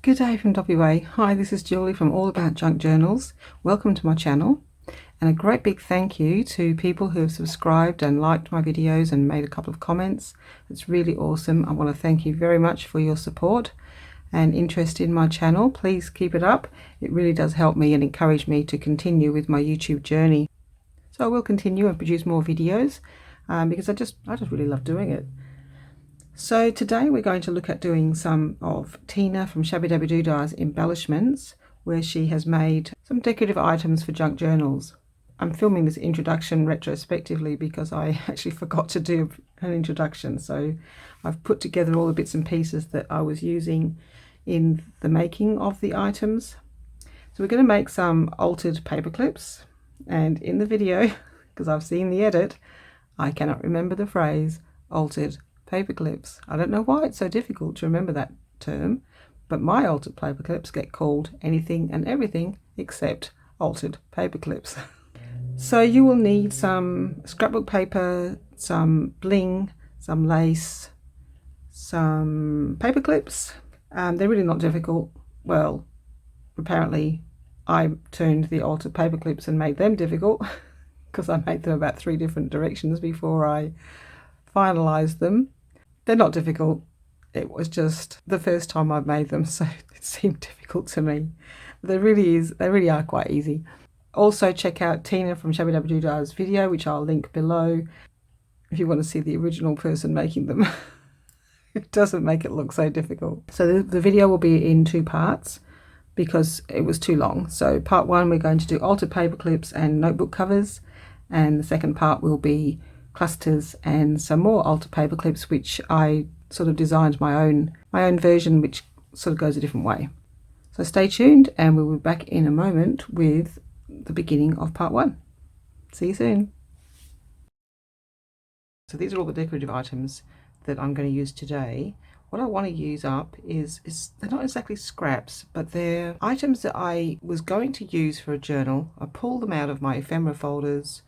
Good day from WA. Hi, this is Julie from All About Junk Journals. Welcome to my channel, and a great big thank you to people who have subscribed and liked my videos and made a couple of comments. It's really awesome. I want to thank you very much for your support and interest in my channel. Please keep it up. It really does help me and encourage me to continue with my YouTube journey. So I will continue and produce more videos because I just really love doing it. So today we're going to look at doing some of Tina from ShabbyDabbyDooDah's embellishments, where she has made some decorative items for junk journals. I'm filming this introduction retrospectively because I actually forgot to do an introduction, so I've put together all the bits and pieces that I was using in the making of the items. So we're going to make some altered paper clips, and in the video, because I've seen the edit, I cannot remember the phrase altered paper clips. I don't know why it's so difficult to remember that term, but my altered paper clips get called anything and everything except altered paper clips. So you will need some scrapbook paper, some bling, some lace, some paper clips. They're really not difficult. Well, apparently I turned the altered paper clips and made them difficult because I made them about 3 different directions before I finalized them. They're not difficult. It was just the first time I've made them, so it seemed difficult to me. But they really are quite easy. Also check out Tina from ShabbyDabbyDooDah's video, which I'll link below, if you want to see the original person making them. It doesn't make it look so difficult. So the video will be in 2 parts because it was too long. So part 1 we're going to do altered paper clips and notebook covers, and the second part will be clusters and some more altered paper clips, which I sort of designed my own version, which sort of goes a different way. So stay tuned, and we'll be back in a moment with the beginning of part 1. See you soon. So these are all the decorative items that I'm going to use today. What I want to use up is they're not exactly scraps, but they're items that I was going to use for a journal. I pull them out of my ephemera folders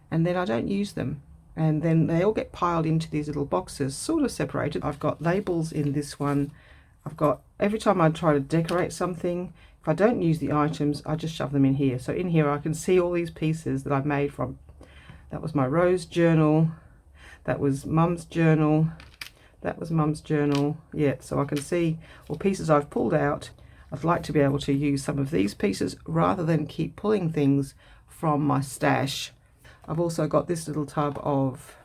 and then I don't use them. And then they all get piled into these little boxes, sort of separated. I've got labels in this one. I've got, every time I try to decorate something, if I don't use the items, I just shove them in here. So in here I can see all these pieces that I've made from. That was my Rose journal. That was Mum's journal. That was Mum's journal. Yeah, so I can see all pieces I've pulled out. I'd like to be able to use some of these pieces rather than keep pulling things from my stash. I've also got this little tub of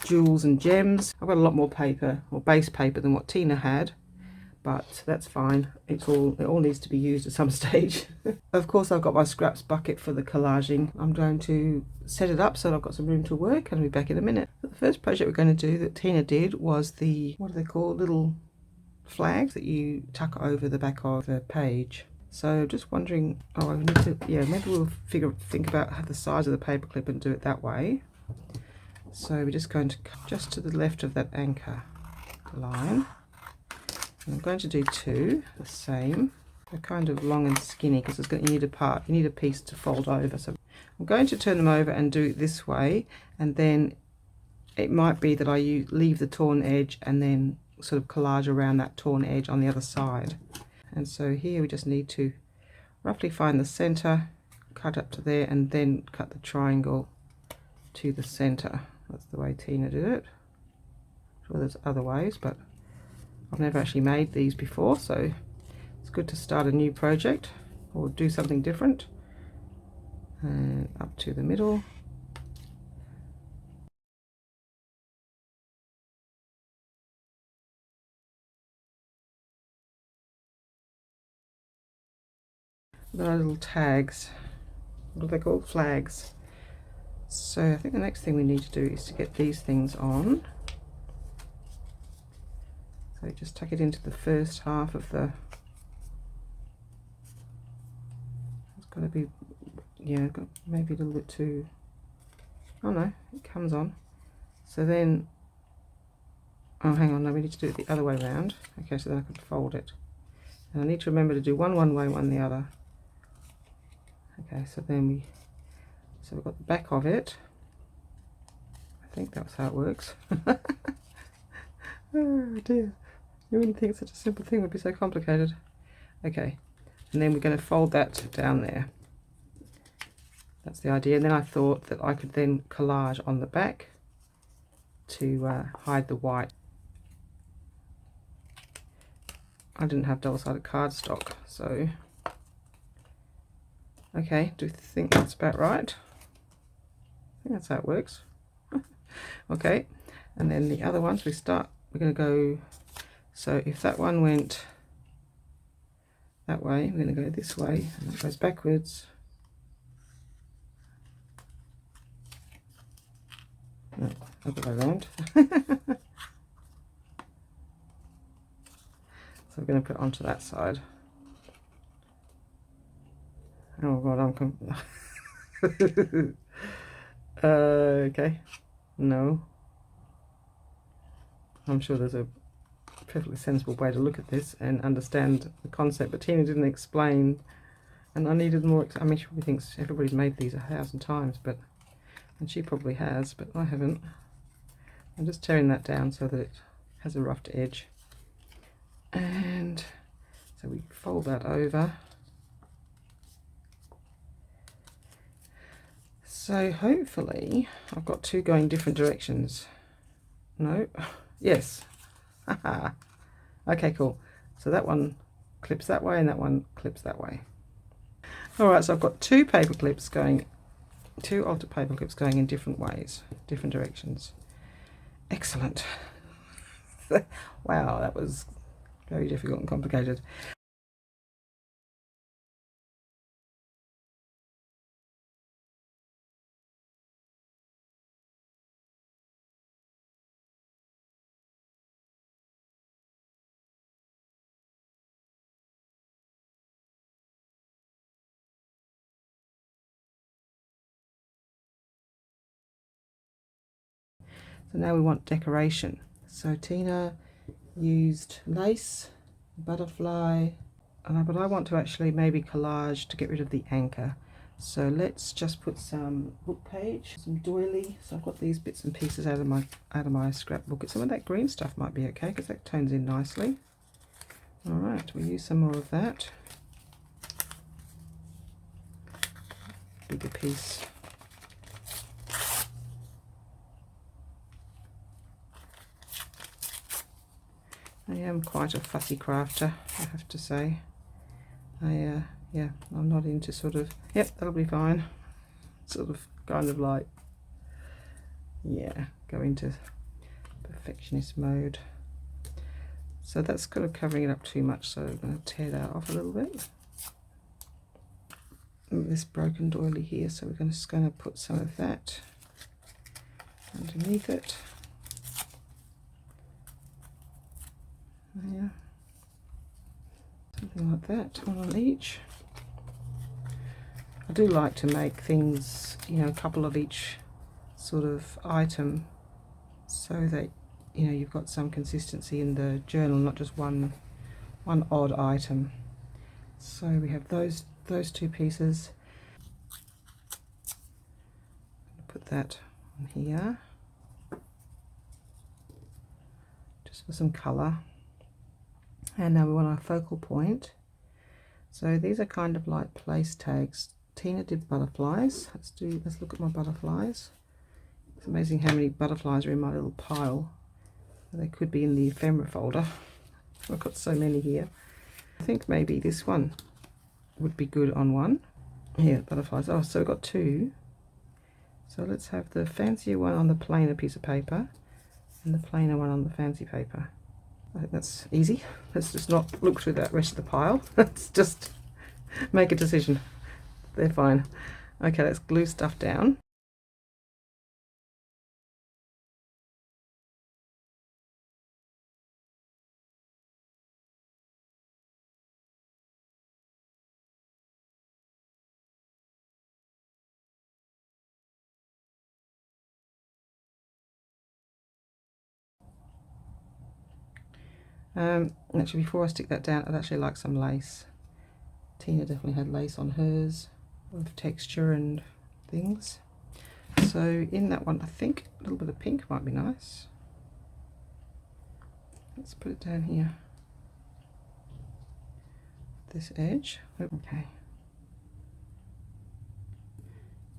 jewels and gems. I've got a lot more paper, or base paper, than what Tina had, but that's fine. It all needs to be used at some stage. Of course, I've got my scraps bucket for the collaging. I'm going to set it up so that I've got some room to work, and I'll be back in a minute. But the first project we're going to do that Tina did was the, what are they called, little flags that you tuck over the back of the page. So just wondering, oh, I need to, yeah, maybe we'll think about the size of the paper clip and do it that way. So we're just going to cut just to the left of that anchor line. And I'm going to do 2 the same. They're kind of long and skinny because you need a piece to fold over. So I'm going to turn them over and do it this way, and then it might be that I leave the torn edge and then sort of collage around that torn edge on the other side. And so here we just need to roughly find the center, cut up to there, and then cut the triangle to the center. That's the way Tina did it. I'm sure there's other ways, but I've never actually made these before, so it's good to start a new project or do something different. And up to the middle. There are little tags. What are they called? Flags. So I think the next thing we need to do is to get these things on. So just tuck it into the first half of the, it's got to be, yeah, maybe a little bit too, oh no, it comes on. So then, oh hang on, no, we need to do it the other way around. Okay, so then I can fold it. And I need to remember to do one way, one the other. Okay, so then so we've got the back of it. I think that's how it works. Oh dear. You wouldn't think such a simple thing would be so complicated. Okay, and then we're going to fold that down there. That's the idea. And then I thought that I could then collage on the back to hide the white. I didn't have double-sided cardstock, so okay, do you think that's about right? I think that's how it works. Okay, and then the other ones we're going to go, so if that one went that way, we're going to go this way, and it goes backwards. No, other way around. So we're going to put it onto that side. Oh god, I'm okay. No. I'm sure there's a perfectly sensible way to look at this and understand the concept, but Tina didn't explain, and I needed more. I mean, she probably thinks everybody's made these 1,000 times, but, and she probably has, but I haven't. I'm just tearing that down so that it has a roughed edge. And so we fold that over. So hopefully I've got two going different directions. No, yes. Okay, cool. So that one clips that way and that one clips that way. Alright, so I've got two paper clips going, two altered paper clips going in different ways, different directions. Excellent. Wow, that was very difficult and complicated. So now we want decoration. So Tina used lace, butterfly, but I want to actually maybe collage to get rid of the anchor. So let's just put some book page, some doily. So I've got these bits and pieces out of my scrapbook. Some of that green stuff might be okay because that tones in nicely. All right, we'll use some more of that. Bigger piece. I am quite a fussy crafter, I have to say. Yeah, I'm not into sort of, yep, that'll be fine. Sort of, kind of like, yeah, go into perfectionist mode. So that's kind of covering it up too much, so I'm going to tear that off a little bit. This broken doily here, so we're just going to put some of that underneath it. Yeah, something like that, one on each. I do like to make things, you know, a couple of each sort of item, so that, you know, you've got some consistency in the journal, not just one odd item. So we have those two pieces. Put that on here, just for some colour. And now we want our focal point. So these are kind of like place tags. Tina did butterflies. Let's look at my butterflies. It's amazing how many butterflies are in my little pile. They could be in the ephemera folder. I've got so many here. I think maybe this one would be good on one. Here, butterflies. Oh, so we've got two. So let's have the fancier one on the plainer piece of paper and the plainer one on the fancy paper. I think that's easy. Let's just not look through that rest of the pile. Let's just make a decision. They're fine. Okay, let's glue stuff down. Actually, before I stick that down, I'd actually like some lace. Tina definitely had lace on hers with texture and things. So in that one, I think a little bit of pink might be nice. Let's put it down here. this edge. Okay,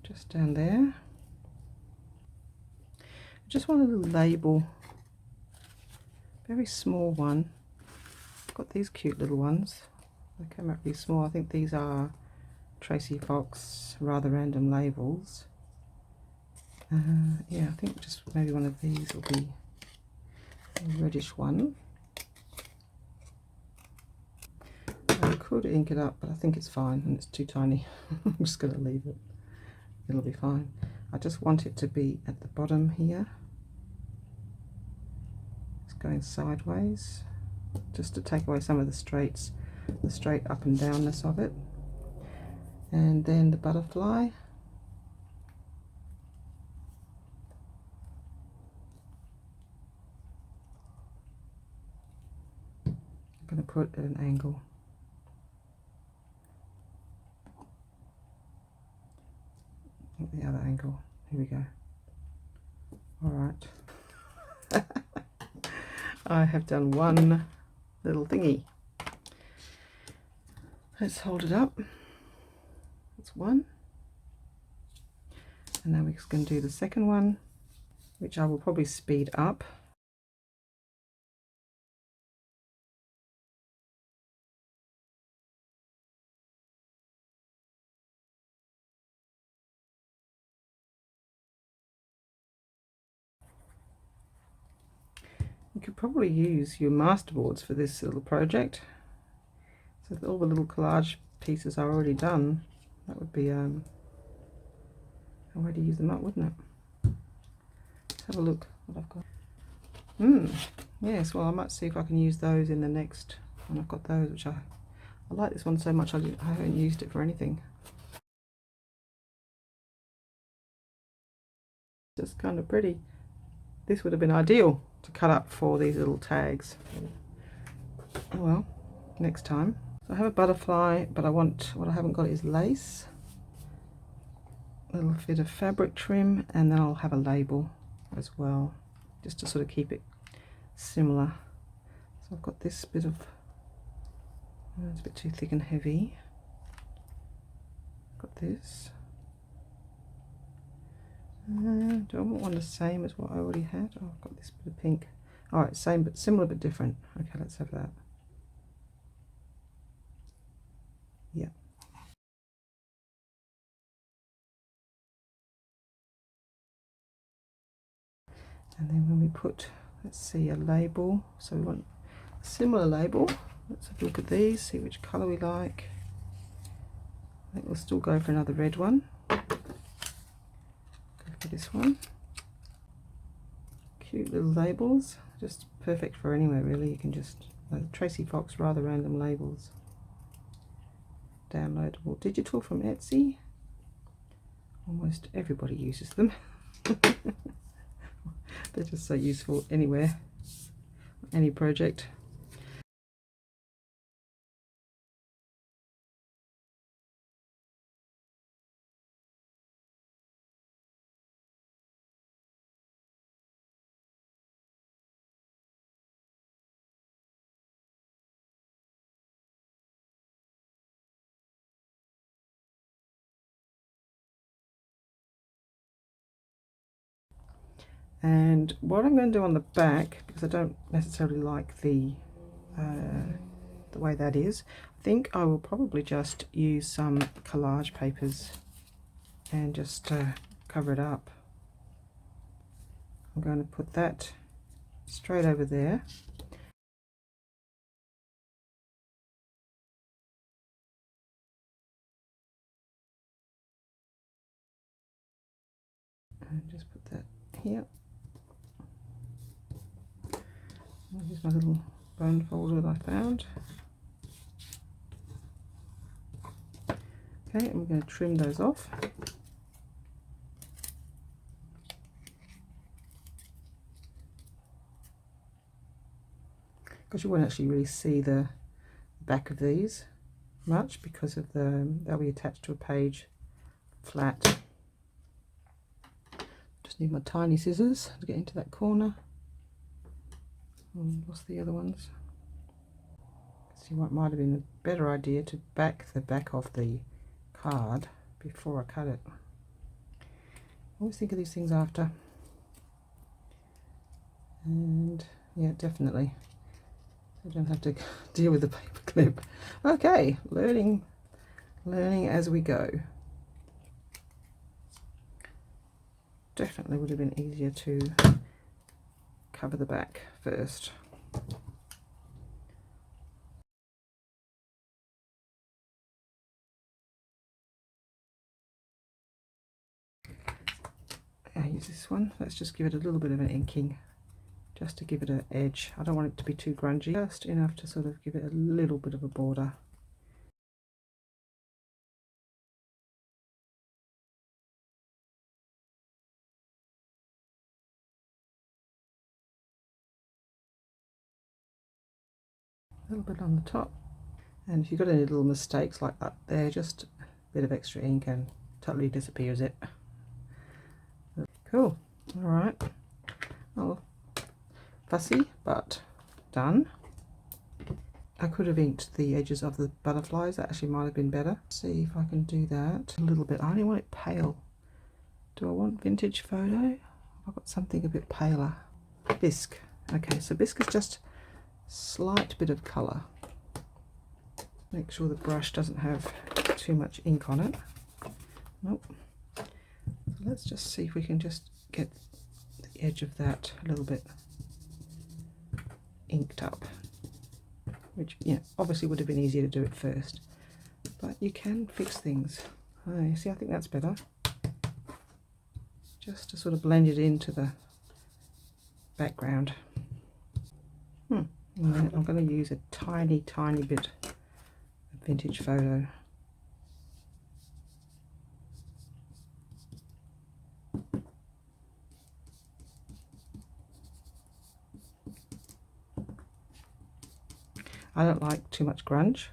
just down there. I just want a little label, very small one. I've got these cute little ones. They came out really small. I think these are Tracie Fox Rather Random Labels. Yeah, I think just maybe one of these will be a reddish one. I could ink it up, but I think it's fine and it's too tiny. I'm just going to leave it. It'll be fine. I just want it to be at the bottom here. It's going sideways, just to take away some of the straight up and downness of it. And then the butterfly. I'm going to put at an angle. The other angle. Here we go. All right. I have done one little thingy. Let's hold it up. That's one. And now we're just going to do the second one, which I will probably speed up. You could probably use your masterboards for this little project. So all the little collage pieces are already done. That would be a way to use them up, wouldn't it? Let's have a look what I've got. Yes, well I might see if I can use those in the next one. I've got those, which I like this one so much I haven't used it for anything. Just kind of pretty. This would have been ideal to cut up for these little tags. Oh well, next time. So I have a butterfly, but what I haven't got is lace. A little bit of fabric trim, and then I'll have a label as well, just to sort of keep it similar. So I've got this bit of, it's a bit too thick and heavy. Got this. Do I want one the same as what I already had? Oh, I've got this bit of pink. Alright, same but similar but different. Okay, let's have that. Yeah. And then when we put, let's see, a label. So we want a similar label. Let's have a look at these, see which colour we like. I think we'll still go for another red one. Go for this one. Cute little labels, just perfect for anywhere really. You can just, Tracie Fox Rather Random Labels. Downloadable digital from Etsy. Almost everybody uses them. They're just so useful anywhere, any project. And what I'm going to do on the back, because I don't necessarily like the way that is, I think I will probably just use some collage papers and just cover it up. I'm going to put that straight over there. And just put that here. Here's my little bone folder that I found. Okay, and we're going to trim those off. Because you won't actually really see the back of these much because of they'll be attached to a page flat. Just need my tiny scissors to get into that corner. And what's the other ones? See, what might have been a better idea to back the back of the card before I cut it. I always think of these things after. And yeah, definitely. I don't have to deal with the paper clip. Okay, learning as we go. Definitely would have been easier to cover the back first. I use this one. Let's just give it a little bit of an inking, just to give it an edge. I don't want it to be too grungy, just enough to sort of give it a little bit of a border. A little bit on the top. And if you've got any little mistakes like that there, just a bit of extra ink and totally disappears it. Cool. Alright. Oh, fussy, but done. I could have inked the edges of the butterflies. That actually might have been better. See if I can do that a little bit. I only want it pale. Do I want vintage photo? I've got something a bit paler. Bisque. Okay, so bisque is just a slight bit of colour. Make sure the brush doesn't have too much ink on it. Nope. So let's just see if we can just get the edge of that a little bit inked up. Which, yeah, obviously would have been easier to do it first. But you can fix things. Oh, see, I think that's better. Just to sort of blend it into the background. And then I'm going to use a tiny bit of vintage photo. I don't like too much grunge,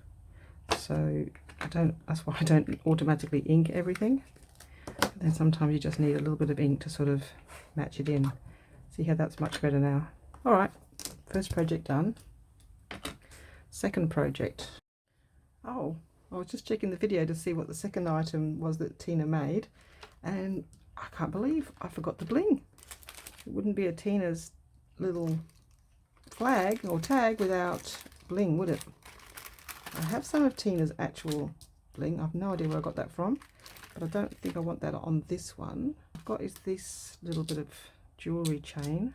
so that's why I don't automatically ink everything. And then sometimes you just need a little bit of ink to sort of match it in. See how that's much better now. Alright, first project done. Second project. Oh, I was just checking the video to see what the second item was that Tina made, and I can't believe I forgot the bling. It wouldn't be a Tina's little flag or tag without bling, would it? I have some of Tina's actual bling. I've no idea where I got that from, but I don't think I want that on this one. I've got is this little bit of jewelry chain.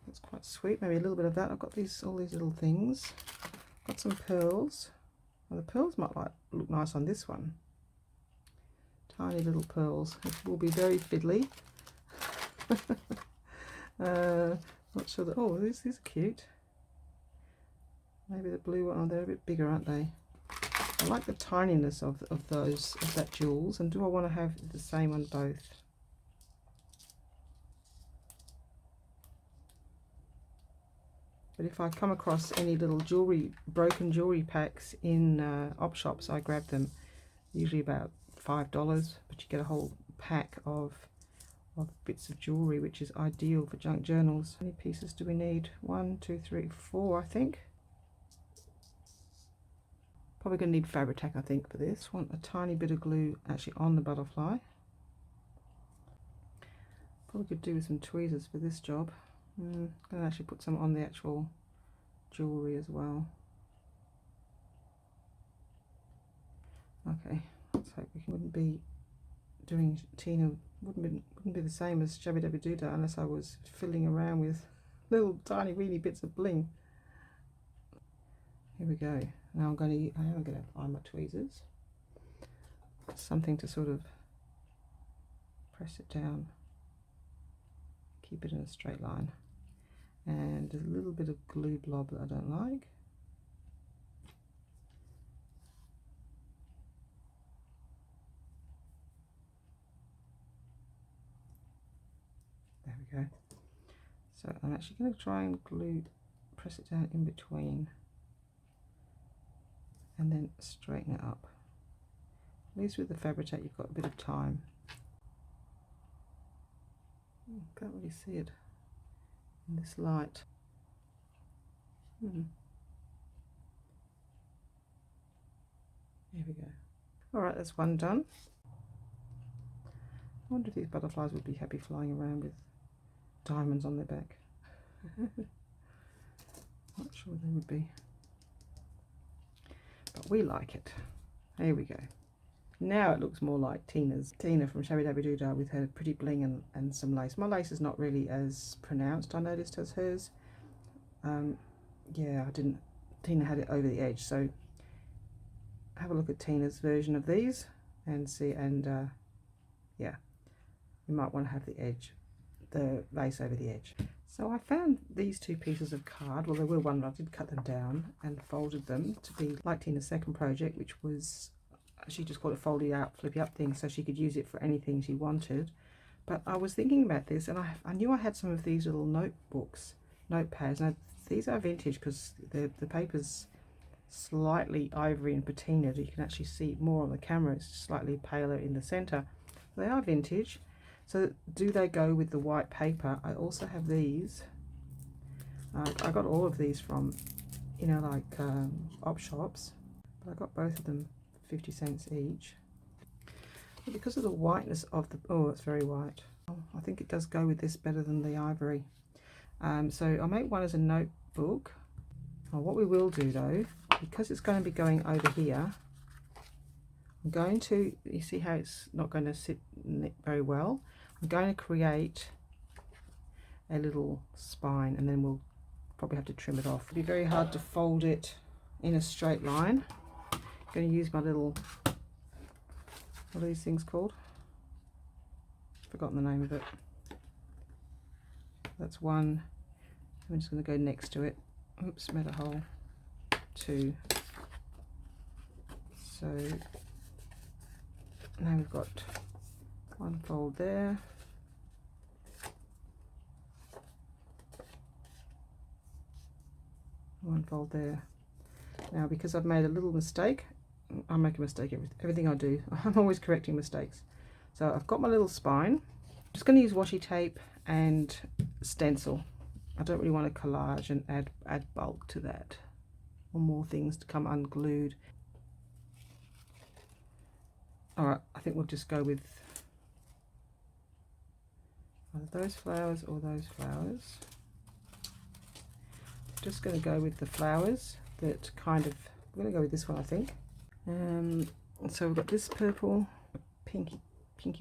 That's quite sweet. Maybe a little bit of that. I've got all these little things. Got some pearls. Well, the pearls might look nice on this one. Tiny little pearls. It will be very fiddly. Not sure that. Oh, these are cute. Maybe the blue one. Oh, they're a bit bigger, aren't they? I like the tininess of that jewels. And do I want to have the same on both? But if I come across any little broken jewelry packs in op shops, I grab them. Usually about $5, but you get a whole pack of bits of jewelry, which is ideal for junk journals. How many pieces do we need? 1, 2, 3, 4, I think. Probably going to need Fabri-Tac, I think, for this. Want a tiny bit of glue actually on the butterfly. Probably could do with some tweezers for this job. I'm going to actually put some on the actual jewelry as well. Okay, let's hope we wouldn't be doing Tina. Wouldn't be the same as ShabbyDabbyDooDah unless I was fiddling around with little tiny weeny bits of bling. Here we go. Now I am going to find my tweezers. Something to sort of press it down, keep it in a straight line. And there's a little bit of glue blob that I don't like. There we go. So I'm actually going to try and press it down in between and then straighten it up. At least with the Fabri-Tac you've got a bit of time. Can't really see it. in this light. There we go. Alright, that's one done. I wonder if these butterflies would be happy flying around with diamonds on their back. Not sure they would be, but we like it. There we go. Now it looks more like Tina's. Tina from ShabbyDabbyDooDah with her pretty bling and some lace. My lace is not really as pronounced, I noticed, as hers. Yeah, Tina had it over the edge, so have a look at Tina's version of these and see, and yeah, you might want to have the lace over the edge. So I found these two pieces of card. Well, there were one, but I did cut them down and folded them to be like Tina's second project, which was, she just called it foldy out, flippy up thing, so she could use it for anything she wanted. But I was thinking about this, and I knew I had some of these little notepads. Now these are vintage because the paper's slightly ivory and patinaed. You can actually see it more on the camera. It's slightly paler in the center. They are vintage. So do they go with the white paper? I also have these. I got all of these from, you know, like op shops, but I got both of them 50 cents each. But because of the whiteness of the, oh, it's very white. I think it does go with this better than the ivory. So I'll make one as a notebook. What we will do though, because it's going to be going over here, I'm going to, you see how it's not going to sit very well? I'm going to create a little spine, and then we'll probably have to trim it off. It'll be very hard to fold it in a straight line. I'm going to use my little, what are these things called? Forgotten the name of it. That's one. I'm just going to go next to it. Oops, made a hole. Two. So now we've got one fold there. One fold there. Now, because I've made a little mistake, I make a mistake everything I do. I'm always correcting mistakes. So I've got my little spine. I'm just going to use washi tape and stencil. I don't really want to collage and add bulk to that, or more things to come unglued. Alright, I think we'll just go with either those flowers or those flowers. Just going to go with the flowers that kind of, we're going to go with this one, I think. So we've got this purple, pinky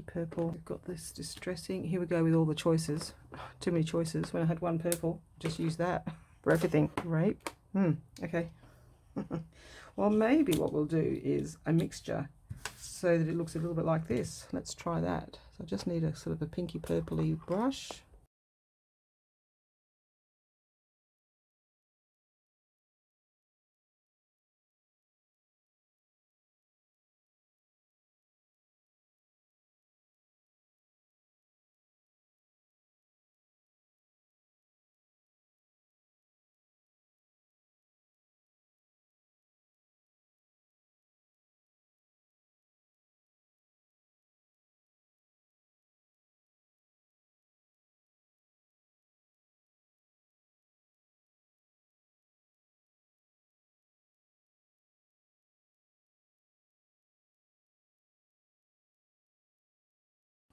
purple. We've got this distressing. Here we go with all the choices. Too many choices. When I had one purple, just use that for everything. Rape. Okay. Well, maybe what we'll do is a mixture so that it looks a little bit like this. Let's try that. So I just need a sort of a pinky purpley brush.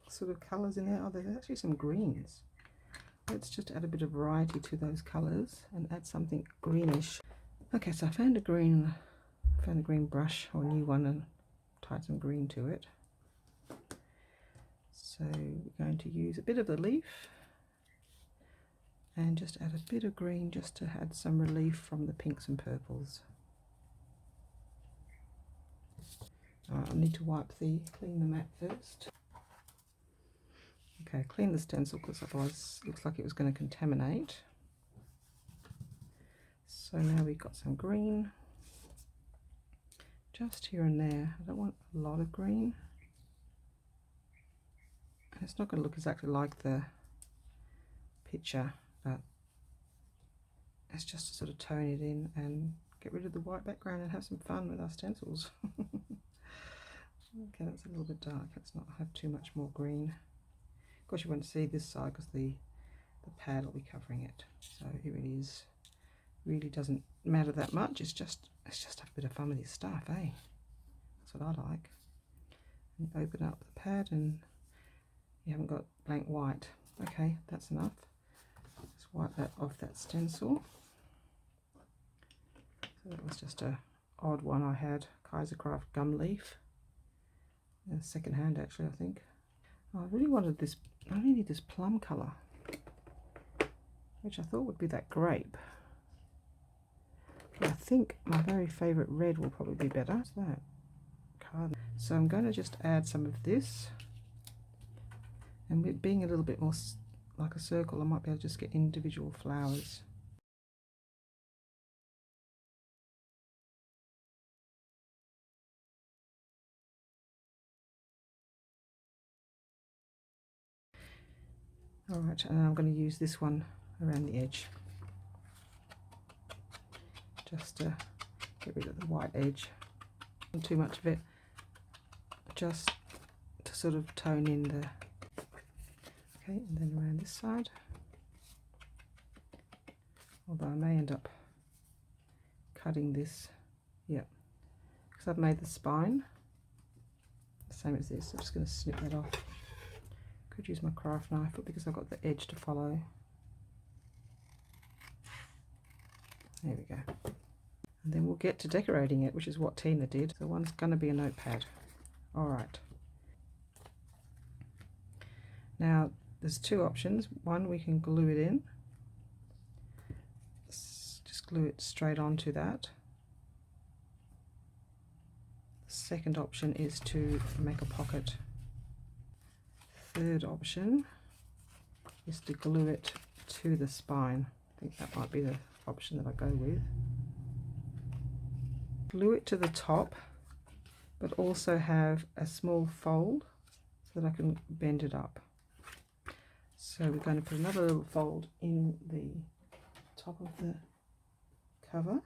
Sort of colours in there. Oh, there's actually some greens. Let's just add a bit of variety to those colours and add something greenish. Okay, so I found a green brush, or a new one, and tied some green to it. So we're going to use a bit of the leaf and just add a bit of green just to add some relief from the pinks and purples. I need to clean the mat first. Okay, clean the stencil because otherwise it looks like it was going to contaminate. So now we've got some green just here and there. I don't want a lot of green. And it's not going to look exactly like the picture, but it's just to sort of tone it in and get rid of the white background and have some fun with our stencils. Okay, that's a little bit dark. Let's not have too much more green. Of course, you won't see this side because the the pad will be covering it. So here it is. Really doesn't matter that much. It's just have a bit of fun with your stuff, eh? That's what I like. And you open up the pad and you haven't got blank white. Okay, that's enough. Let's wipe that off that stencil. So that was just a odd one I had, Kaisercraft gum leaf. Second hand actually, I think. Oh, I really wanted this, I really need this plum colour, which I thought would be that grape. But I think my very favourite red will probably be better. What's that? Card. So I'm going to just add some of this. And with being a little bit more like a circle, I might be able to just get individual flowers. Alright, and I'm going to use this one around the edge. Just to get rid of the white edge. Not too much of it. Just to sort of tone in the... Okay, and then around this side. Although I may end up cutting this, yeah, because I've made the spine the same as this. I'm just going to snip that off. Could use my craft knife, but because I've got the edge to follow. There we go. And then we'll get to decorating it, which is what Tina did. So one's going to be a notepad. All right. Now there's two options. One, we can glue it in. Just glue it straight onto that. The second option is to make a pocket. Third option is to glue it to the spine. I think that might be the option that I go with. Glue it to the top, but also have a small fold so that I can bend it up. So we're going to put another little fold in the top of the cover.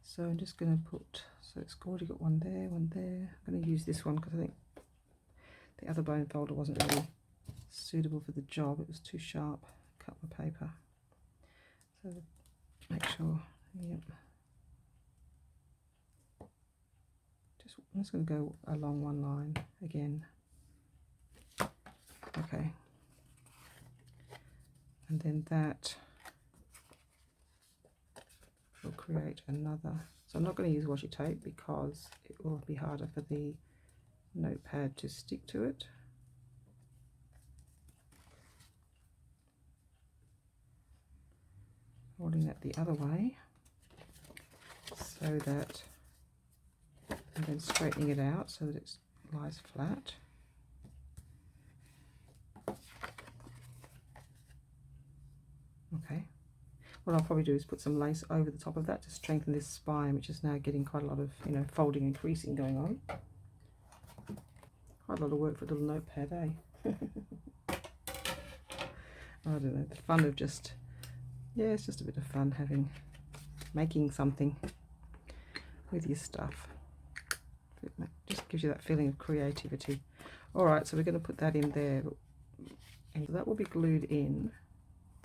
So I'm just going to put, so it's already got one there, one there. I'm going to use this one because I think the other bone folder wasn't really suitable for the job. It was too sharp. Cut my paper. So make sure, yep. I'm just going to go along one line again. Okay. And then that will create another. So I'm not going to use washi tape because it will be harder for the notepad to stick to it. Holding that the other way so that, and then straightening it out so that it lies flat. Okay, what I'll probably do is put some lace over the top of that to strengthen this spine, which is now getting quite a lot of, you know, folding and creasing going on. Quite a lot of work for a little notepad, eh? I don't know, the fun of just, yeah, it's just a bit of fun making something with your stuff. It just gives you that feeling of creativity. All right, so we're going to put that in there, and that will be glued in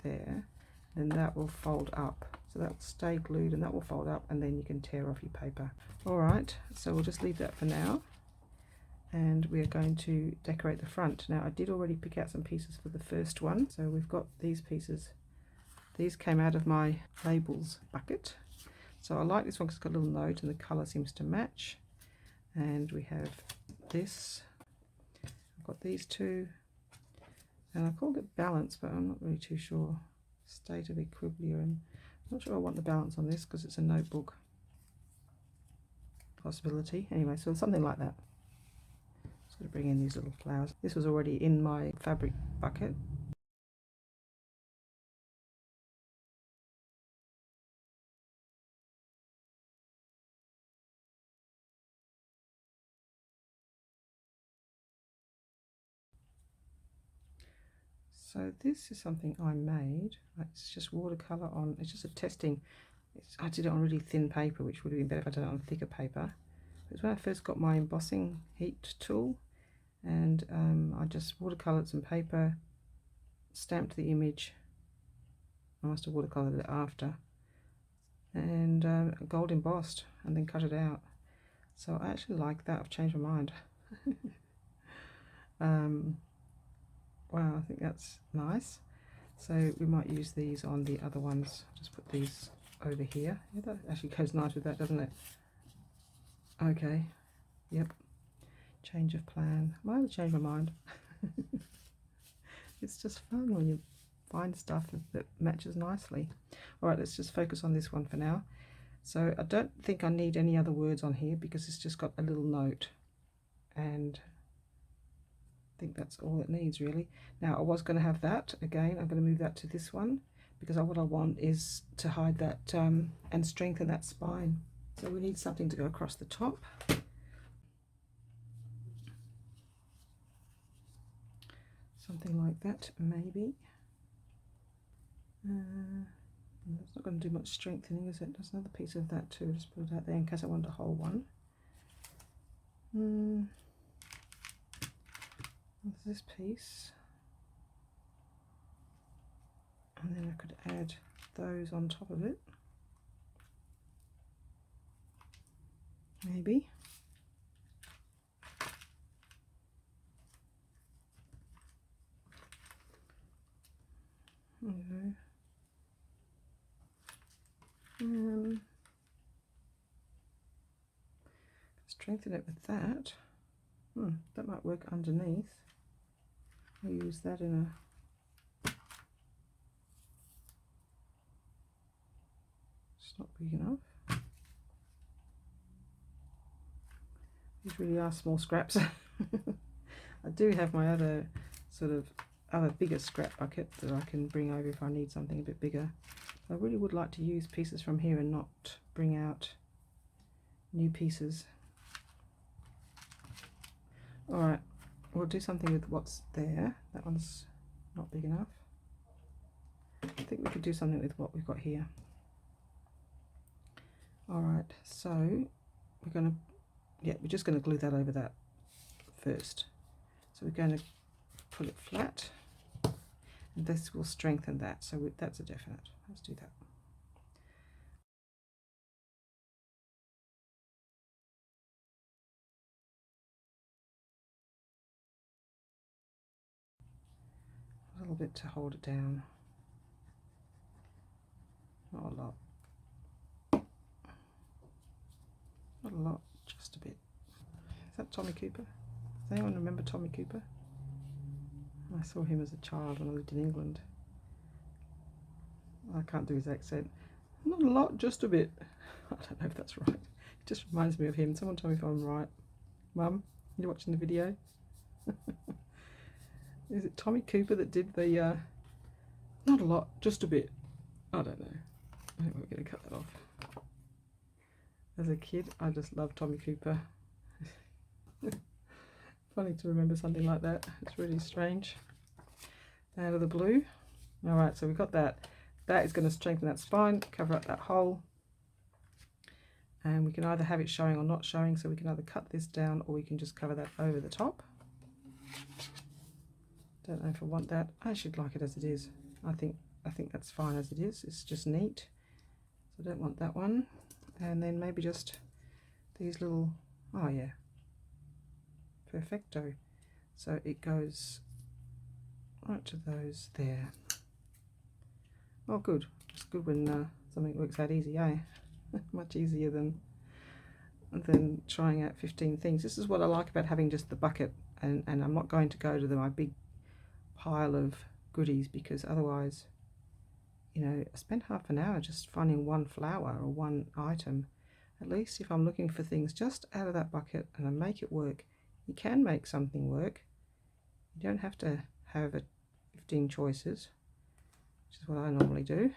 there. Then that will fold up, so that will stay glued and that will fold up, and then you can tear off your paper. All right, so we'll just leave that for now, and we are going to decorate the front. Now I did already pick out some pieces for the first one, so we've got these pieces. These came out of my labels bucket, so I like this one because it's got a little note and the colour seems to match. And we have this, I've got these two, and I called it balance, but I'm not really too sure. State of equilibrium. I'm not sure I want the balance on this because it's a notebook possibility. Anyway, so something like that. Just going to bring in these little flowers. This was already in my fabric bucket. So this is something I made. It's just watercolor on, it's just a testing. I did it on really thin paper, which would have been better if I did it on thicker paper. It was when I first got my embossing heat tool, and I just watercolored some paper, stamped the image. I must have watercolored it after, and gold embossed, and then cut it out. So I actually like that. I've changed my mind. Wow, I think that's nice. So we might use these on the other ones. Just put these over here. Yeah, that actually goes nice with that, doesn't it? Okay, yep. Change of plan. I might have changed my mind. It's just fun when you find stuff that matches nicely. Alright, let's just focus on this one for now. So I don't think I need any other words on here because it's just got a little note, and I think that's all it needs really. Now I was going to have that again. I'm going to move that to this one because what I want is to hide that and strengthen that spine. So we need something to go across the top. Something like that maybe. That's not going to do much strengthening, is it? There's another piece of that too. Just put it out there in case I want to hold one. There's this piece, and then I could add those on top of it, maybe. There we go. Strengthen it with that. That might work underneath. I'll use that in a... It's not big enough. These really are small scraps. I do have my other bigger scrap bucket that I can bring over if I need something a bit bigger. I really would like to use pieces from here and not bring out new pieces. Alright, we'll do something with what's there. That one's not big enough. I think we could do something with what we've got here. Alright, so we're just going to glue that over that first. So we're going to pull it flat, and this will strengthen that. So that's a definite. Let's do that. A little bit to hold it down. Not a lot. Not a lot, just a bit. Is that Tommy Cooper? Does anyone remember Tommy Cooper? I saw him as a child when I lived in England. I can't do his accent. Not a lot, just a bit. I don't know if that's right. It just reminds me of him. Someone tell me if I'm right. Mum, you watching the video? Is it Tommy Cooper that did the not a lot, just a bit? I don't know. I think we're going to cut that off. As a kid, I just loved Tommy Cooper. Funny to remember something like that. It's really strange. Out of the blue. Alright, so we've got that. That is going to strengthen that spine, cover up that hole. And we can either have it showing or not showing, so we can either cut this down or we can just cover that over the top. Don't know if I want that. I should like it as it is. I think that's fine as it is. It's just neat. So I don't want that one. And then maybe just these little, oh yeah, perfecto. So it goes right to those there. Oh good. It's good when something works out easy, eh? Much easier than trying out 15 things. This is what I like about having just the bucket, and I'm not going to go to my big pile of goodies, because otherwise, you know, I spend half an hour just finding one flower or one item. At least if I'm looking for things just out of that bucket and I make it work, you can make something work. You don't have to have 15 choices, which is what I normally do.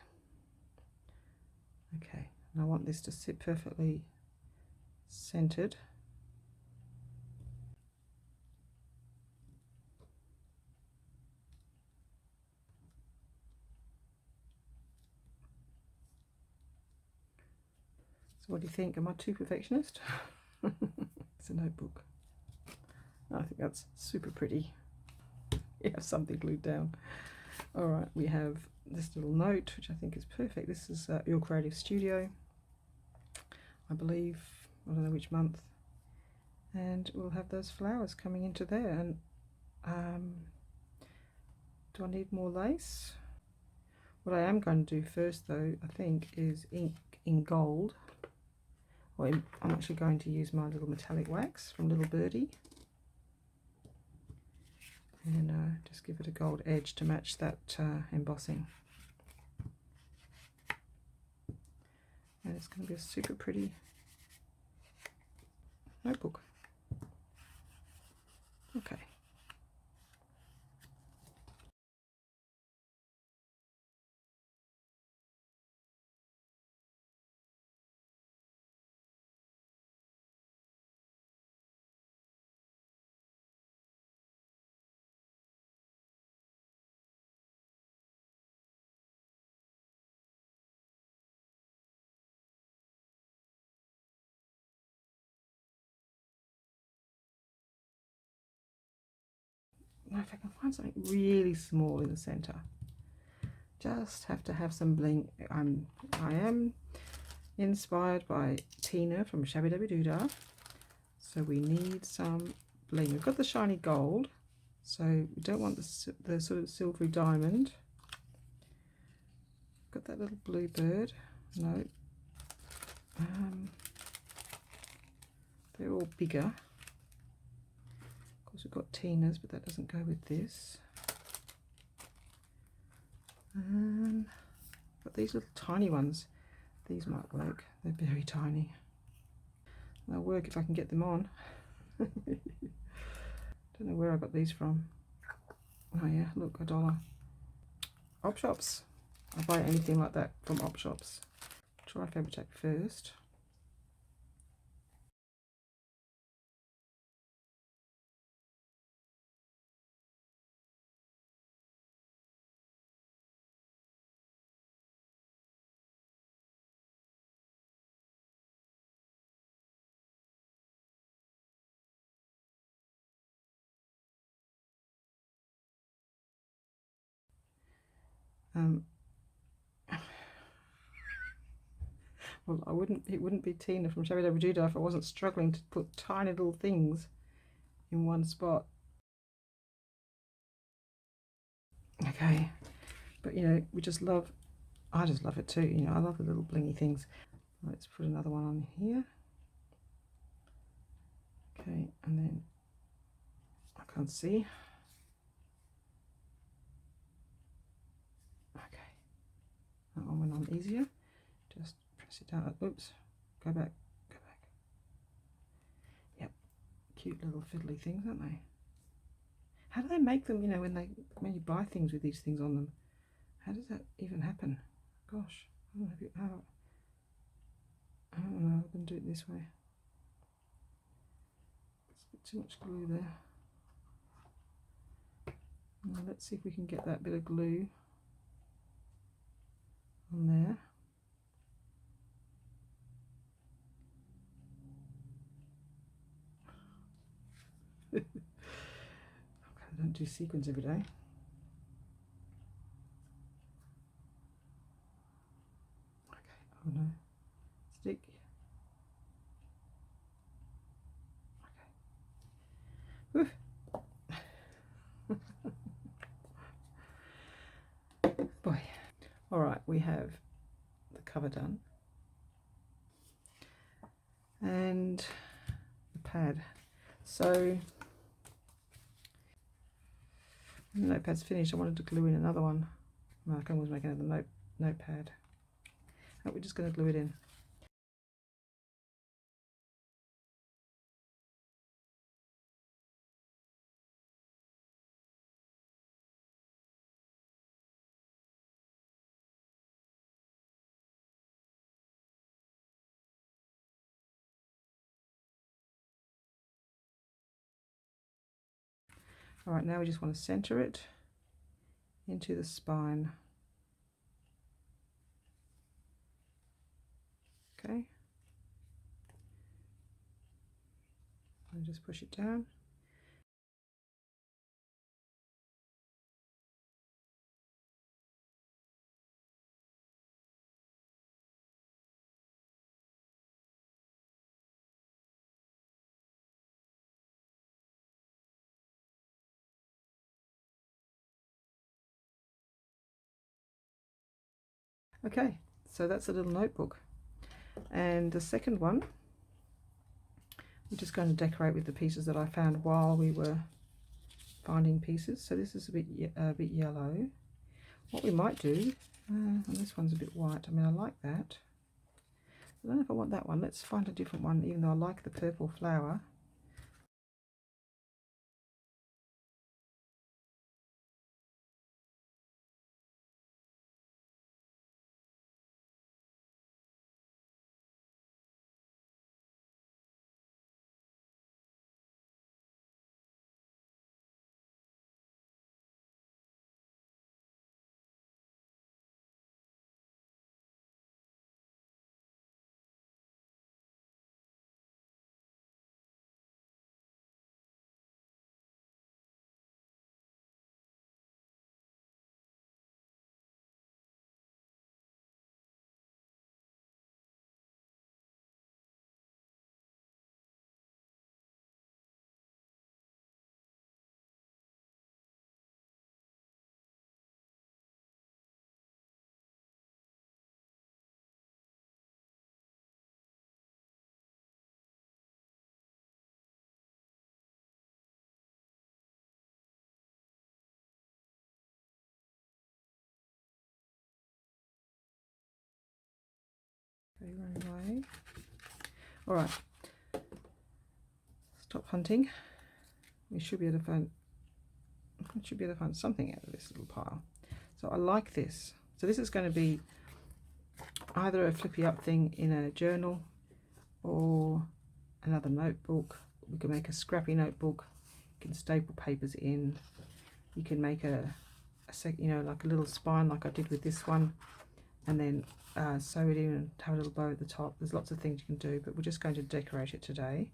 Okay, and I want this to sit perfectly centered. So what do you think? Am I too perfectionist? It's a notebook. I think that's super pretty. You have something glued down. All right, we have this little note, which I think is perfect. This is Your Creative Studio, I believe. I don't know which month. And we'll have those flowers coming into there. And do I need more lace? What I am going to do first, though, I think, is ink in gold. Well, I'm actually going to use my little metallic wax from Little Birdie. And just give it a gold edge to match that embossing. And it's going to be a super pretty notebook. Okay. Now if I can find something really small in the center, just have to have some bling. I am inspired by Tina from ShabbyDabbyDooDah, so we need some bling. We've got the shiny gold, so we don't want the sort of silvery diamond. Got that little blue bird. No, they're all bigger. Of course, we've got Tina's, but that doesn't go with this. But these little tiny ones, these might work. They're very tiny. They'll work if I can get them on. Don't know where I got these from. Oh yeah, look, $1. Op shops. I buy anything like that from op shops. Try Fabri-Tac first. Well, it wouldn't be Tina from ShabbyDabbyDooDah if I wasn't struggling to put tiny little things in one spot. Okay, but you know, I just love it too, you know, I love the little blingy things. Let's put another one on here. Okay, and then I can't see. Okay, that one went on easier. Just press it down. Oops, go back. Yep, cute little fiddly things, aren't they? How do they make them, you know, when you buy things with these things on them? How does that even happen? Gosh, I don't know I don't know, I'm going to do it this way. It's a bit too much glue there. Now let's see if we can get that bit of glue on there. Okay, I don't do sequins every day. Okay, oh no, stick. Okay. Boy. All right, we have the cover done. And the pad. So when the notepad's finished, I wanted to glue in another one. Well, I can always make another notepad. We're just going to glue it in. All right, now we just want to center it into the spine. Okay. And just push it down. Okay, so that's a little notebook. And the second one, I'm just going to decorate with the pieces that I found while we were finding pieces. So this is a bit yellow. What we might do, and this one's a bit white. I mean, I like that. I don't know if I want that one. Let's find a different one, even though I like the purple flower. Okay, running away. All right, stop hunting. We should be able to find something out of this little pile. So I like this. So this is going to be either a flippy up thing in a journal or another notebook. We can make a scrappy notebook. You can staple papers in. You can make like a little spine like I did with this one, and then sew it in and have a little bow at the top. There's lots of things you can do, but we're just going to decorate it today.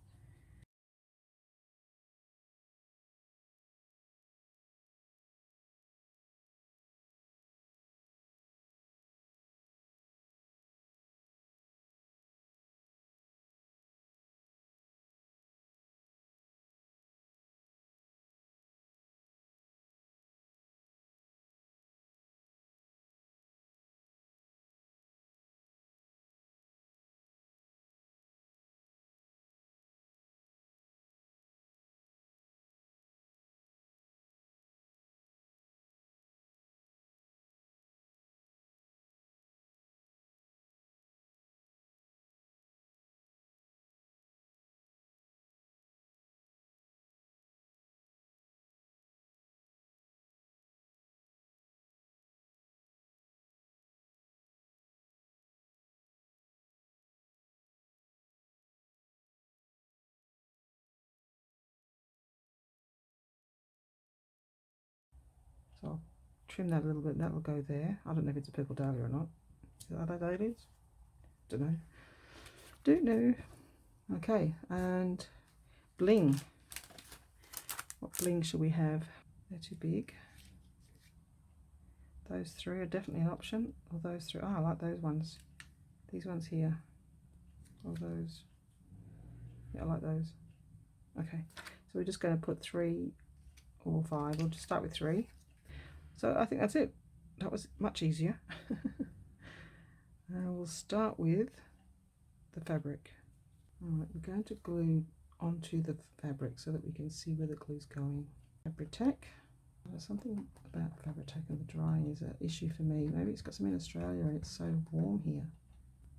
So I'll trim that a little bit. That will go there. I don't know if it's a purple dahlia or not. Are they dahlias? Don't know. Don't know. Okay, and bling. What bling should we have? They're too big. Those three are definitely an option. Or those three. Oh, I like those ones. These ones here. Or those. Yeah, I like those. Okay, so we're just going to put 3 or 5. We'll just start with 3. So I think that's it. That was much easier. We'll start with the fabric. Alright, we're going to glue onto the fabric so that we can see where the glue's going. Fabric tack. There's something about fabric tack and the drying is an issue for me. Maybe it's got some in Australia and it's so warm here.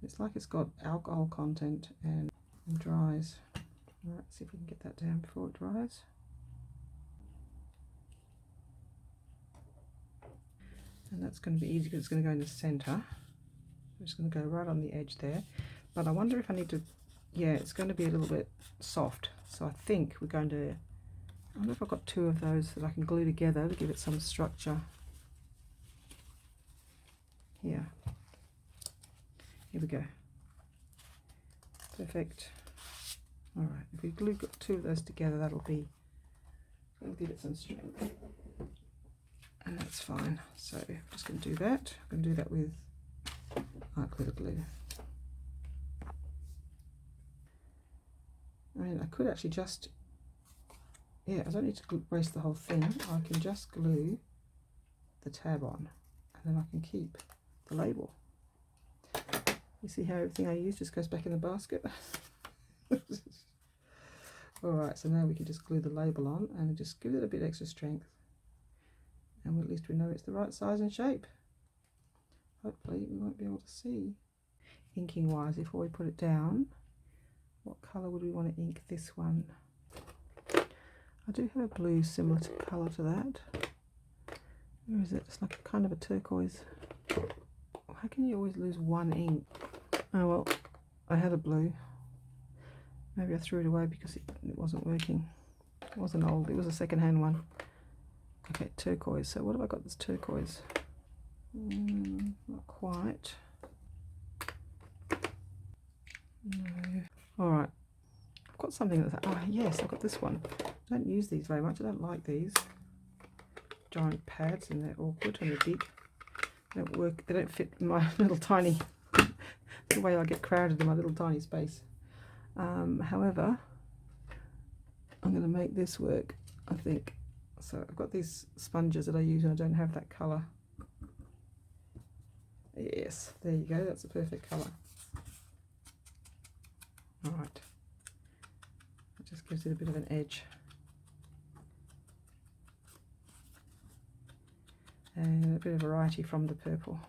It's like it's got alcohol content and dries. Alright, see if we can get that down before it dries. And that's going to be easy because it's going to go in the center. I'm just going to go right on the edge there. But I wonder if I need to, yeah, it's going to be a little bit soft. So I think we're going to, I wonder if I've got 2 of those that I can glue together to give it some structure. Here. Here we go. Perfect. Alright, if we glue 2 of those together, that'll give it some strength. And that's fine. So I'm just going to do that. I'm going to do that with art glitter glue. I mean, I could actually just, yeah, I don't need to waste the whole thing. I can just glue the tab on and then I can keep the label. You see how everything I use just goes back in the basket? Alright, so now we can just glue the label on and just give it a bit extra strength. And at least we know it's the right size and shape. Hopefully we won't be able to see. Inking wise, before we put it down, what colour would we want to ink this one? I do have a blue similar to colour to that. Where is it? It's like a kind of a turquoise. How can you always lose one ink? Oh well, I had a blue. Maybe I threw it away because it wasn't working. It wasn't old, it was a second-hand one. Okay, turquoise. So what have I got that's turquoise? Not quite. No. Alright. I've got something that's... Oh yes, I've got this one. I don't use these very much. I don't like these. Giant pads, and they're awkward and they're big. They don't work. They don't fit my little tiny... the way I get crowded in my little tiny space. However, I'm going to make this work, I think. So I've got these sponges that I use and I don't have that colour. Yes, there you go, that's the perfect colour. Alright, it just gives it a bit of an edge. And a bit of variety from the purple.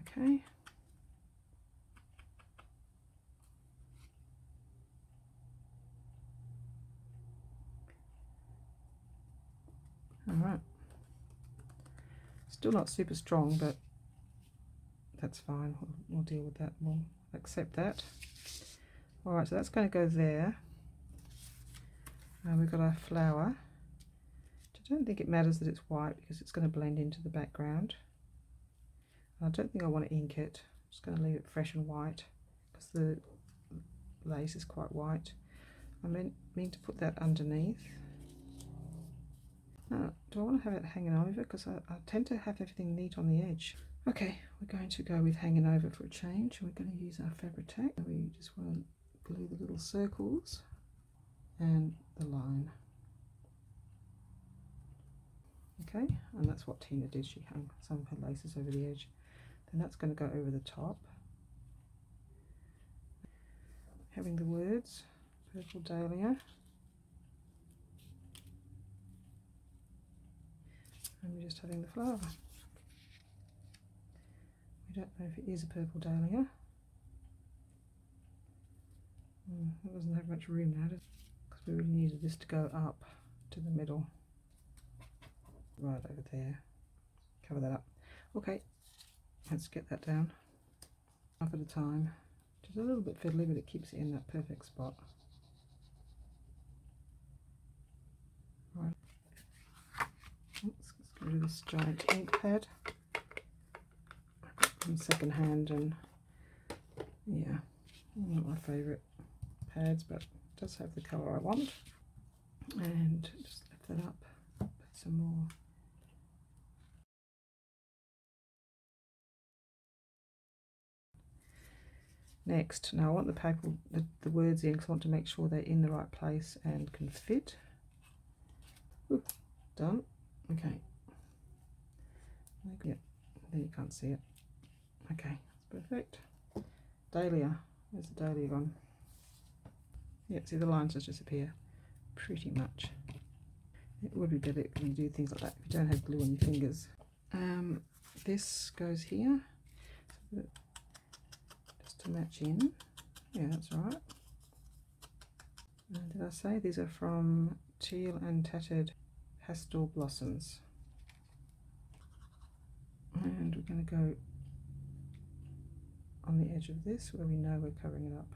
Okay. Alright. Still not super strong, but that's fine. We'll deal with that. We'll accept that. Alright, so that's going to go there. And we've got our flower. I don't think it matters that it's white because it's going to blend into the background. I don't think I want to ink it. I'm just going to leave it fresh and white because the lace is quite white. I mean to put that underneath. Do I want to have it hanging over? Because I tend to have everything neat on the edge. Okay, we're going to go with hanging over for a change. We're going to use our Fabri-Tac. We just want to glue the little circles and the line. Okay, and that's what Tina did. She hung some of her laces over the edge. Then that's going to go over the top. Having the words, Purple Dahlia. And we're just having the flower. We don't know if it is a purple dahlia. It doesn't have much room now, because we really needed this to go up to the middle. Right over there. Cover that up. Okay, let's get that down. Up at a time. Just a little bit fiddly, but it keeps it in that perfect spot. Right. Let's get rid of this giant ink pad. I've got them second hand, and yeah, not my favourite pads, but it does have the colour I want. And just lift that up, put some more. Next, now I want the paper, the words in, because I want to make sure they're in the right place and can fit. Ooh, done. Okay. Yeah, there you can't see it. Okay, that's perfect. Dahlia, where's the dahlia gone? Yeah, see the lines just disappear, pretty much. It would be better when you do things like that if you don't have glue on your fingers. This goes here, just to match in. Yeah, that's right. Did I say these are from Teal and Tattered Pastel Blossoms? And we're going to go on the edge of this where we know we're covering it up.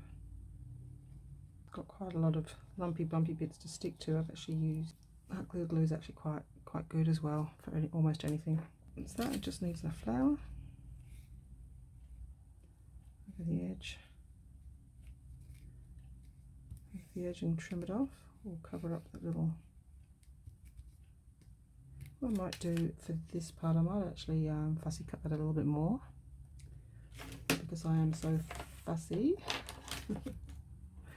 It's got quite a lot of lumpy bumpy bits to stick to. I've actually used that glue is actually quite good as well for almost anything. And so it just needs a flower over the edge. Over the edge and trim it off. We'll cover up that little. What I might do for this part, I might actually fussy cut that a little bit more, because I am so fussy.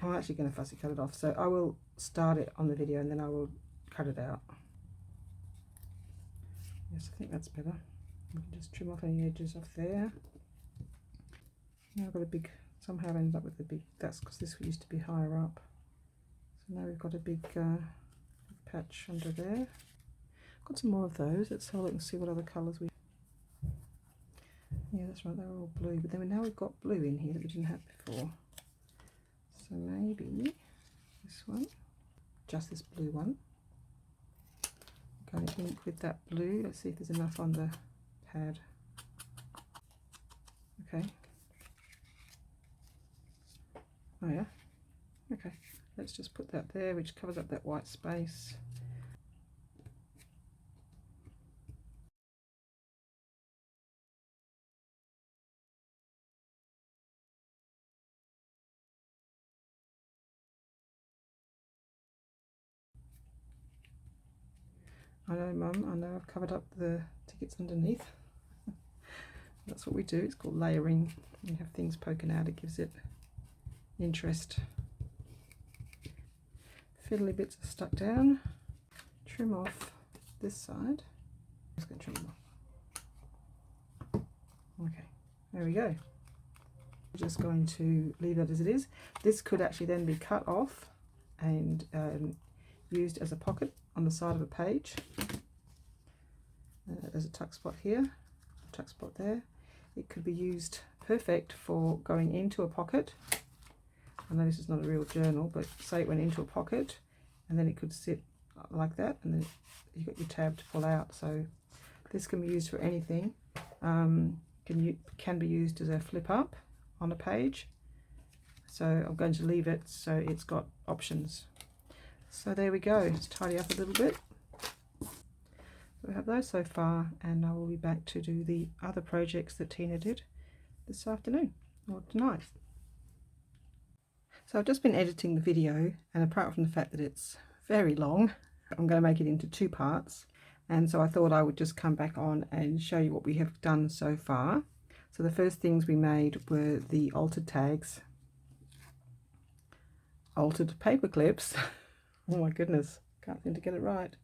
I'm actually going to fussy cut it off, so I will start it on the video and then I will cut it out. Yes, I think that's better. You can just trim off any edges off there. Now I've got a big, somehow I ended up with a big, that's because this used to be higher up. So now we've got a big patch under there. Got some more of those. Let's have a look and see what other colours we. Yeah, that's right, they're all blue, but then now we've got blue in here that we didn't have before. So maybe this one, just this blue one. I'm going to ink with that blue. Let's see if there's enough on the pad. Okay. Oh yeah. Okay. Let's just put that there, which covers up that white space. I know, Mum, I know I've covered up the tickets underneath. That's what we do. It's called layering. You have things poking out, it gives it interest. Fiddly bits are stuck down. Trim off this side. I'm just going to trim them off. Okay, there we go. I'm just going to leave that as it is. This could actually then be cut off and used as a pocket on the side of a page. There's a tuck spot here, a tuck spot there. It could be used perfect for going into a pocket. I know this is not a real journal, but say it went into a pocket and then it could sit like that, and then you've got your tab to pull out. So this can be used for anything. Can be used as a flip up on a page. So I'm going to leave it so it's got options. So there we go. Let's tidy up a little bit. So we have those so far, and I will be back to do the other projects that Tina did this afternoon or tonight. So I've just been editing the video, and apart from the fact that it's very long, I'm going to make it into 2 parts, and so I thought I would just come back on and show you what we have done so far. So the first things we made were the altered tags, altered paper clips. Oh my goodness, can't seem to get it right.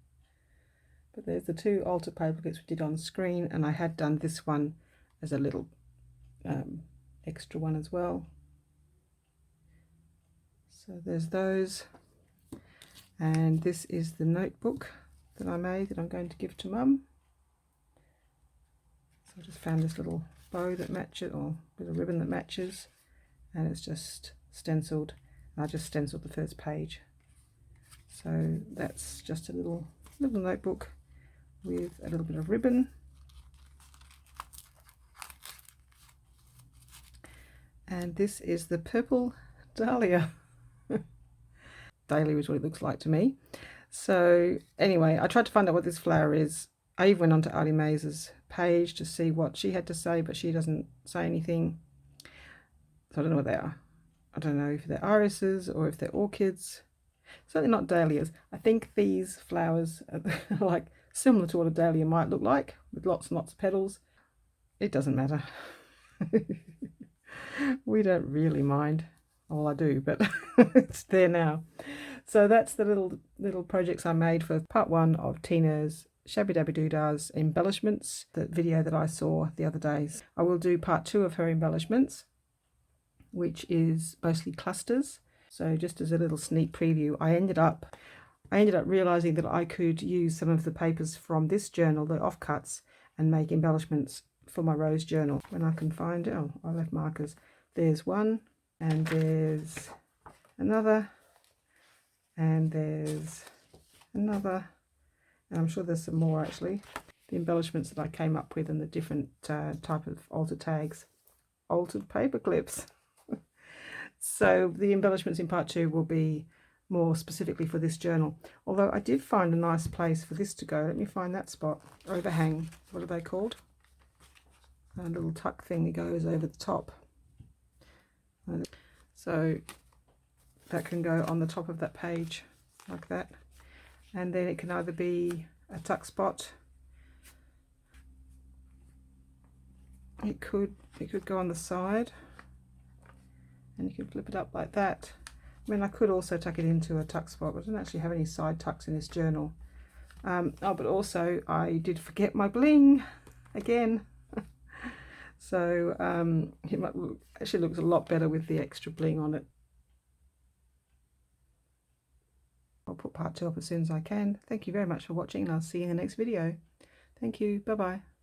But there's the 2 altered paper clips we did on screen, and I had done this one as a little extra one as well. So there's those, and this is the notebook that I made that I'm going to give to Mum. So I just found this little bow that matches, or little ribbon that matches, and it's just stenciled. I just stenciled the first page. So that's just a little notebook with a little bit of ribbon. And this is the purple dahlia. Dahlia is what it looks like to me. So anyway, I tried to find out what this flower is. I even went onto Arty Maze's page to see what she had to say, but she doesn't say anything. So I don't know what they are. I don't know if they're irises or if they're orchids. Certainly not dahlias. I think these flowers are like similar to what a dahlia might look like, with lots and lots of petals. It doesn't matter. We don't really mind. Well, I do, but it's there now. So that's the little projects I made for part 1 of Tina's ShabbyDabbyDooDah's embellishments, the video that I saw the other days. I will do part 2 of her embellishments, which is mostly clusters. So just as a little sneak preview, I ended up realizing that I could use some of the papers from this journal, the offcuts, and make embellishments for my rose journal when I can find it. Oh, I left markers. There's one, and there's another, and there's another, and I'm sure there's some more actually. The embellishments that I came up with and the different type of altered tags, altered paper clips. So the embellishments in part 2 will be more specifically for this journal. Although I did find a nice place for this to go. Let me find that spot. Overhang. What are they called? A little tuck thing that goes over the top. So that can go on the top of that page like that. And then it can either be a tuck spot. It could go on the side. And you can flip it up like that. I mean, I could also tuck it into a tuck spot, but I don't actually have any side tucks in this journal. Oh, but also I did forget my bling. again. So it actually looks a lot better with the extra bling on it. I'll put part 2 up as soon as I can. Thank you very much for watching, and I'll see you in the next video. Thank you. Bye bye.